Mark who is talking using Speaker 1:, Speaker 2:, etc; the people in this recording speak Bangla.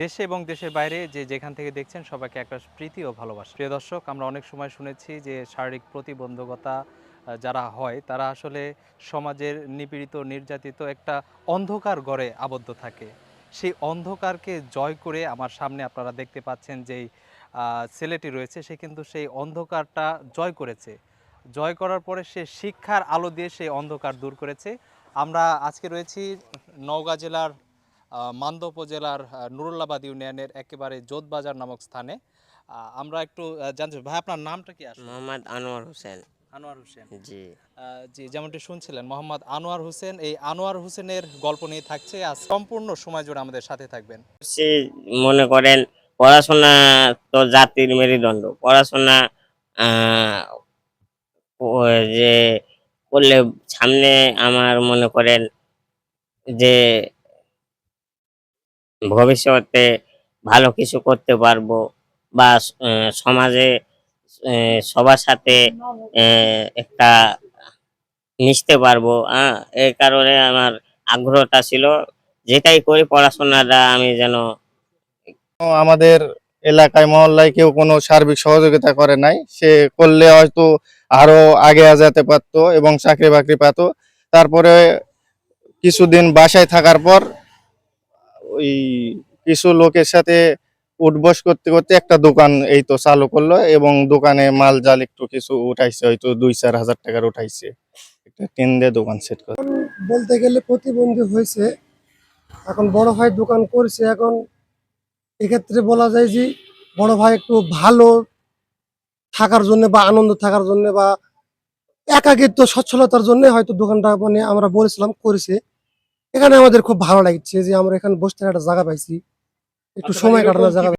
Speaker 1: দেশে এবং দেশের বাইরে যে যেখান থেকে দেখছেন সবাইকে একটা প্রীতি ও ভালোবাসা। প্রিয় দর্শক, আমরা অনেক সময় শুনেছি যে শারীরিক প্রতিবন্ধকতা যারা হয় তারা আসলে সমাজের নিপীড়িত নির্যাতিত একটা অন্ধকার ঘরে আবদ্ধ থাকে। সেই অন্ধকারকে জয় করে আমার সামনে আপনারা দেখতে পাচ্ছেন যেই ছেলেটি রয়েছে, সে কিন্তু সেই অন্ধকারটা জয় করেছে। জয় করার পরে সে শিক্ষার আলো দিয়ে সেই অন্ধকার দূর করেছে। আমরা আজকে রয়েছি নওগাঁ জেলার মান্দা উপজেলার নুরুল্লাবাদ ইউনিয়নের একেবারে জোতবাজার নামক স্থানে। আমরা একটু জানতে চাই, ভাই আপনার নামটা কি আসলে?
Speaker 2: মোহাম্মদ আনোয়ার হোসেন।
Speaker 1: আনোয়ার হোসেন।
Speaker 2: জি।
Speaker 1: জি, যেমনটি শুনছিলেন মোহাম্মদ আনোয়ার হোসেন। এই আনোয়ার হোসেনের গল্প নিয়ে থাকছে আজ সম্পূর্ণ সময় জুড়ে আমাদের সাথে থাকবেন।
Speaker 2: সে মনে করেন পড়াশোনা তো জাতির মেরুদণ্ড। পড়াশোনা আহ, যে করলে সামনে আমার মনে করেন যে ভবিষ্যতে ভালো কিছু করতে পারবো বা সমাজে সবার সাথে একটা মিশতে পারবো। এই কারণে আমার আগ্রহটা ছিল, যেটাই করি পড়াশোনাটা আমি যেন।
Speaker 3: আমাদের এলাকায় মহল্লায় কেউ কোনো সার্বিক সহযোগিতা করে নাই, সে করলে হয়তো আরো আগে যেতে পারতো এবং চাকরি বাকরি পেতো। তারপরে কিছুদিন বাসায় থাকার পর ওই কিছু লোকের সাথে উঠবস করতে করতে একটা দোকান এই তো চালু করলো এবং দোকানে মাল জাল একটু কিছু উঠাইছে, হয়তো 2-4 হাজার টাকার উঠাইছে। একটা টিন দিয়ে দোকান সেট করে।
Speaker 4: বলতে গেলে প্রতিবন্ধী হয়েছে, এখন বড় ভাই দোকান করছে। এখন এক্ষেত্রে বলা যায় যে বড় ভাই একটু ভালো থাকার জন্য বা আনন্দ থাকার জন্য বা একাকিত্ব সচ্ছলতার জন্য হয়তো দোকানটা মানে আমরা বলেছিলাম করেছে। এখানে আমাদের খুব ভালো লাগছে যে আমরা এখানে বসে থাকার একটা জায়গা পাইছি, একটু
Speaker 3: আচ্ছা ভাই,
Speaker 4: সময়
Speaker 3: এরকম
Speaker 4: কাটানোর
Speaker 3: কি
Speaker 4: জায়গা।